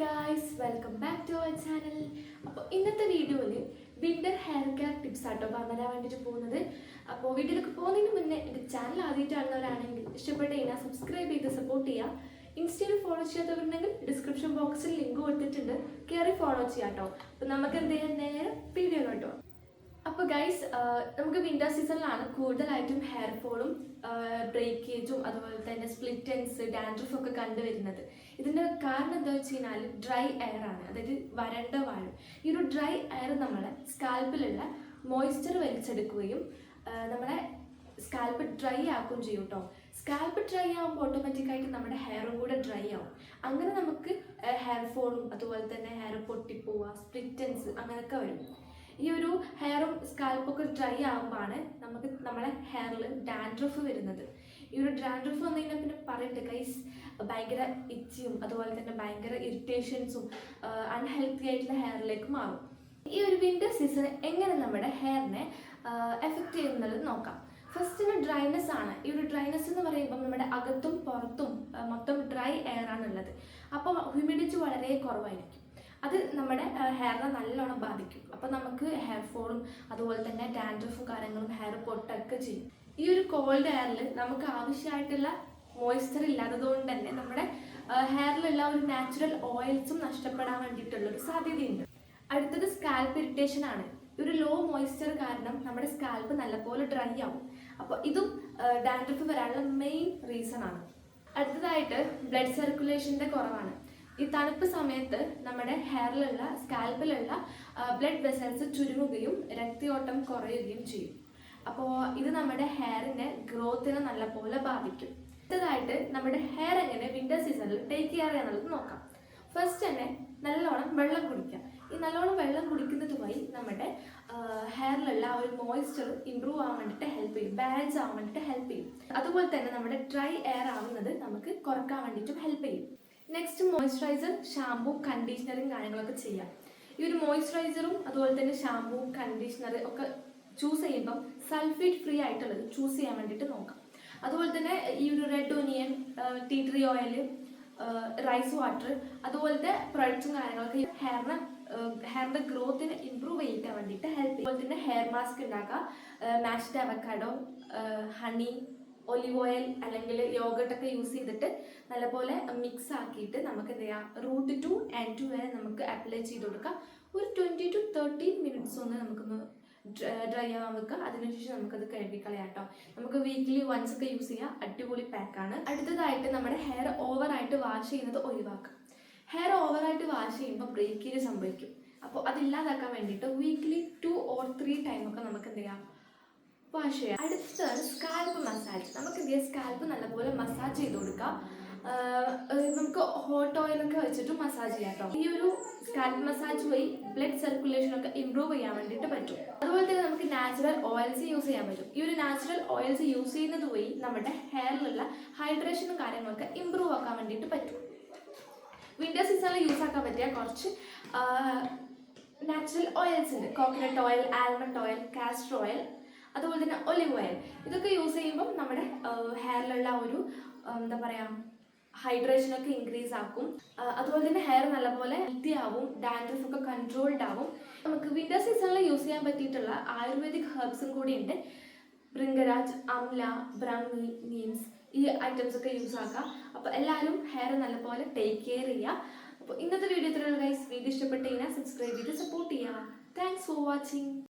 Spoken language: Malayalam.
Guys, welcome back to our channel. അപ്പോൾ ഇന്നത്തെ വീഡിയോയിൽ വിൻ്റർ ഹെയർ കെയർ ടിപ്സ് ആട്ടോ പറഞ്ഞുതരാൻ വേണ്ടിയിട്ട് പോകുന്നത്. അപ്പോൾ വീഡിയോയിലേക്ക് പോകുന്നതിന് മുന്നേ എൻ്റെ ചാനൽ ആദ്യമായിട്ടാണെന്നവരാണെങ്കിൽ ഇഷ്ടപ്പെട്ട് കഴിഞ്ഞാൽ സബ്സ്ക്രൈബ് ചെയ്ത് സപ്പോർട്ട് ചെയ്യുക. ഇൻസ്റ്റയിൽ ഫോളോ ചെയ്യാത്തവരുണ്ടെങ്കിൽ ഡിസ്ക്രിപ്ഷൻ ബോക്സിൽ ലിങ്ക് കൊടുത്തിട്ടുണ്ട്, കയറി ഫോളോ ചെയ്യാം കേട്ടോ. അപ്പോൾ നമുക്ക് എന്ത് ചെയ്യാൻ നേരെ വീഡിയോ കേട്ടോ. അപ്പോൾ ഗൈസ്, നമുക്ക് വിൻ്റർ സീസണിലാണ് കൂടുതലായിട്ടും ഹെയർ ഫോളും ബ്രേക്കേജും അതുപോലെ തന്നെ സ്പ്ലിറ്റ് എൻഡ്സ് ഡാൻഡ്രഫും ഒക്കെ കണ്ടുവരുന്നത്. ഇതിൻ്റെ കാരണം എന്താ വെച്ച് കഴിഞ്ഞാൽ ഡ്രൈ എയർ ആണ്, അതായത് വരണ്ട വാഴ. ഈ ഒരു ഡ്രൈ എയർ നമ്മളെ സ്കാൽപ്പിലുള്ള മോയ്സ്ചർ വലിച്ചെടുക്കുകയും നമ്മളെ സ്കാൽപ്പ് ഡ്രൈ ആക്കുകയും ചെയ്യും കേട്ടോ. സ്കാൽപ്പ് ഡ്രൈ ആകുമ്പോൾ ഓട്ടോമാറ്റിക്കായിട്ട് നമ്മുടെ ഹെയറും കൂടെ ഡ്രൈ ആവും. അങ്ങനെ നമുക്ക് ഹെയർ ഫോളും അതുപോലെ തന്നെ ഹെയർ പൊട്ടിപ്പോവുക, സ്പ്ലിറ്റൻസ് അങ്ങനെയൊക്കെ വരും. ഈ ഒരു ഹെയറും സ്കാൽപ്പൊക്കെ ഡ്രൈ ആകുമ്പോഴാണ് നമുക്ക് നമ്മളെ ഹെയറിൽ ഡാൻഡ്രഫ് വരുന്നത്. ഈ ഒരു ഡാൻഡ്രഫ് വന്നു കഴിഞ്ഞാൽ പിന്നെ പറയട്ടെ ഗൈസ്, ഭയങ്കര ഇച്ചിയും അതുപോലെ തന്നെ ഭയങ്കര ഇറിറ്റേഷൻസും അൺഹെൽത്തി ആയിട്ടുള്ള ഹെയറിലേക്ക് മാറും. ഈ ഒരു വിൻ്റർ സീസൺ എങ്ങനെ നമ്മുടെ ഹെയറിനെ എഫക്റ്റ് ചെയ്യുന്നത് നോക്കാം. ഫസ്റ്റിന് ഡ്രൈനെസ് ആണ്. ഈ ഒരു ഡ്രൈനെസ് എന്ന് പറയുമ്പോൾ നമ്മുടെ അകത്തും പുറത്തും മൊത്തം ഡ്രൈ എയർ ആണുള്ളത്. അപ്പോൾ ഹ്യൂമിഡിറ്റി വളരെ കുറവായിരിക്കും. അത് നമ്മുടെ ഹെയറിനെ നല്ലോണം ബാധിക്കും. അപ്പോൾ നമുക്ക് ഹെയർ ഫോളും അതുപോലെ തന്നെ ഡാൻഡ്രഫും കാര്യങ്ങളും ഹെയർ പൊട്ടൊക്കെ ചെയ്യും. ഈ ഒരു കോൾഡ് എയറിൽ നമുക്ക് ആവശ്യമായിട്ടുള്ള മോയ്സ്ചർ ഇല്ലാത്തതുകൊണ്ട് തന്നെ നമ്മുടെ ഹെയറിലുള്ള ഒരു നാച്ചുറൽ ഓയിൽസും നഷ്ടപ്പെടാൻ വേണ്ടിയിട്ടുള്ളൊരു സാധ്യതയുണ്ട്. അടുത്തത് സ്കാൽപ്പ് ഇറിറ്റേഷൻ ആണ്. ഒരു ലോ മോയ്സ്ചർ കാരണം നമ്മുടെ സ്കാൽപ്പ് നല്ലപോലെ ഡ്രൈ ആവും. അപ്പോൾ ഇതും ഡാൻഡ്രഫ് വരാനുള്ള മെയിൻ റീസൺ ആണ്. അടുത്തതായിട്ട് ബ്ലഡ് സർക്കുലേഷൻ്റെ കുറവാണ്. ഈ തണുപ്പ് സമയത്ത് നമ്മുടെ ഹെയറിലുള്ള സ്കാൽപ്പിലുള്ള ബ്ലഡ് വെസൽസ് ചുരുങ്ങുകയും രക്തയോട്ടം കുറയുകയും ചെയ്യും. അപ്പോൾ ഇത് നമ്മുടെ ഹെയറിൻ്റെ ഗ്രോത്തിനെ നല്ലപോലെ ബാധിക്കും. അടുത്തതായിട്ട് നമ്മുടെ ഹെയർ എങ്ങനെ വിൻ്റർ സീസണിൽ ടേക്ക് കെയർ ചെയ്യാന്നുള്ളത് നോക്കാം. ഫസ്റ്റ് തന്നെ നല്ലോണം വെള്ളം കുടിക്കുക. ഈ നല്ലോണം വെള്ളം കുടിക്കുന്നത് വഴി നമ്മുടെ ഹെയറിലുള്ള ഒരു മോയ്സ്ചർ ഇമ്പ്രൂവ് ആവാൻ വേണ്ടിയിട്ട് ഹെൽപ്പ് ചെയ്യും, ബാലൻസ് ആവാൻ വേണ്ടിയിട്ട് ഹെൽപ്പ് ചെയ്യും. അതുപോലെ തന്നെ നമ്മുടെ ഡ്രൈ എയർ ആവുന്നത് നമുക്ക് കുറക്കാൻ വേണ്ടിയിട്ടും ഹെൽപ്പ് ചെയ്യും. നെക്സ്റ്റ് മോയ്സ്ചറൈസർ, ഷാമ്പൂ, കണ്ടീഷണറും കാര്യങ്ങളൊക്കെ ചെയ്യാം. ഈ ഒരു മോയ്സ്ചറൈസറും അതുപോലെ തന്നെ ഷാമ്പൂ, കണ്ടീഷണർ ഒക്കെ ചൂസ് ചെയ്യുമ്പം സൾഫേറ്റ് ഫ്രീ ആയിട്ടുള്ളത് ചൂസ് ചെയ്യാൻ വേണ്ടിയിട്ട് നോക്കാം. അതുപോലെ തന്നെ ഈ ഒരു red onion, tea tree oil, rice water അതുപോലത്തെ പ്രൊഡക്ട്സും കാര്യങ്ങളൊക്കെ ഹെയറിൻ്റെ ഗ്രോത്തിനെ ഇമ്പ്രൂവ് ചെയ്യാൻ വേണ്ടിയിട്ട് ഹെൽപ്പ് ചെയ്യും. അതുപോലെ തന്നെ ഹെയർ മാസ്ക് ഉണ്ടാക്കുക. Mashed avocado, honey, olive oil അല്ലെങ്കിൽ യോഗട്ടൊക്കെ യൂസ് ചെയ്തിട്ട് നല്ലപോലെ മിക്സ് ആക്കിയിട്ട് നമുക്ക് എന്ത് ചെയ്യാം, റൂട്ട് ടു എൻഡ് വരെ നമുക്ക് അപ്ലൈ ചെയ്ത് കൊടുക്കാം. ഒരു 20 to 30 മിനിറ്റ്സ് ഒന്ന് നമുക്കൊന്ന് ഡ്രൈ ആവാൻ വെക്കുക. അതിനുശേഷം നമുക്കത് കഴുകിക്കളയാം കേട്ടോ. നമുക്ക് വീക്ക്ലി വൺസ് ഒക്കെ യൂസ് ചെയ്യാം. അടിപൊളി പാക്കാണ്. അടുത്തതായിട്ട് നമ്മുടെ ഹെയർ ഓവറായിട്ട് വാഷ് ചെയ്യുന്നത് ഒഴിവാക്കുക. ഹെയർ ഓവറായിട്ട് വാഷ് ചെയ്യുമ്പോൾ ബ്രേക്കേജ് സംഭവിക്കും. അപ്പോൾ അതില്ലാതാക്കാൻ വേണ്ടിയിട്ട് വീക്ക്ലി 2 or 3 ടൈമൊക്കെ നമുക്ക് എന്ത് ചെയ്യാം, വാഷ് ചെയ്യാം. അടുത്തതാണ് സ്കാൽപ്പ് മസാജ്. നമുക്ക് എന്ത് ചെയ്യാം, സ്കാൽപ്പ് നല്ലപോലെ മസാജ് ചെയ്ത് കൊടുക്കാം. നമുക്ക് ഹോട്ട് ഓയിലൊക്കെ വെച്ചിട്ട് മസാജ് ചെയ്യാം കേട്ടോ. ഈ ഒരു സ്കാൽപ്പ് മസാജ് വഴി ബ്ലഡ് സർക്കുലേഷനൊക്കെ ഇമ്പ്രൂവ് ചെയ്യാൻ വേണ്ടിയിട്ട് പറ്റും. അതുപോലെ തന്നെ നമുക്ക് നാച്ചുറൽ ഓയിൽസ് യൂസ് ചെയ്യാൻ പറ്റും. ഈ ഒരു നാച്ചുറൽ ഓയിൽസ് യൂസ് ചെയ്യുന്നത് വഴി നമ്മുടെ ഹെയറിലുള്ള ഹൈഡ്രേഷനും കാര്യങ്ങളൊക്കെ ഇമ്പ്രൂവ് ആക്കാൻ വേണ്ടിയിട്ട് പറ്റും. വിൻ്റർ സീസണിൽ യൂസ് ആക്കാൻ പറ്റിയ കുറച്ച് നാച്ചുറൽ ഓയിൽസ് ഉണ്ട്. Coconut oil, almond oil, castor oil, അതുപോലെ തന്നെ ഒലിവ് ഓയിൽ. ഇതൊക്കെ യൂസ് ചെയ്യുമ്പം നമ്മുടെ ഹെയറിലുള്ള ഒരു എന്താ പറയുക, ഹൈഡ്രേഷനൊക്കെ ഇൻക്രീസ് ആക്കും. അതുപോലെ തന്നെ ഹെയർ നല്ലപോലെ ഹെൽത്തി ആവും, ഡാൻഡ്രഫ് ഒക്കെ കൺട്രോൾഡ് ആവും. നമുക്ക് വിൻ്റർ സീസണിൽ യൂസ് ചെയ്യാൻ പറ്റിയിട്ടുള്ള ആയുർവേദിക് ഹെർബ്സും കൂടി ഉണ്ട്. ഭൃംഗരാജ്, അംല, ബ്രഹ്മി, നീംസ്, ഈ ഐറ്റംസ് ഒക്കെ യൂസ് ആക്കാം. അപ്പോൾ എല്ലാവരും ഹെയർ നല്ലപോലെ ടേക്ക് കെയർ ചെയ്യുക. അപ്പോൾ ഇന്നത്തെ വീഡിയോ ഇത്രയുള്ള ഗൈസ്. വീഡിയോ ഇഷ്ടപ്പെട്ട് കഴിഞ്ഞാൽ സബ്സ്ക്രൈബ് ചെയ്ത് സപ്പോർട്ട് ചെയ്യുക. Thanks for watching.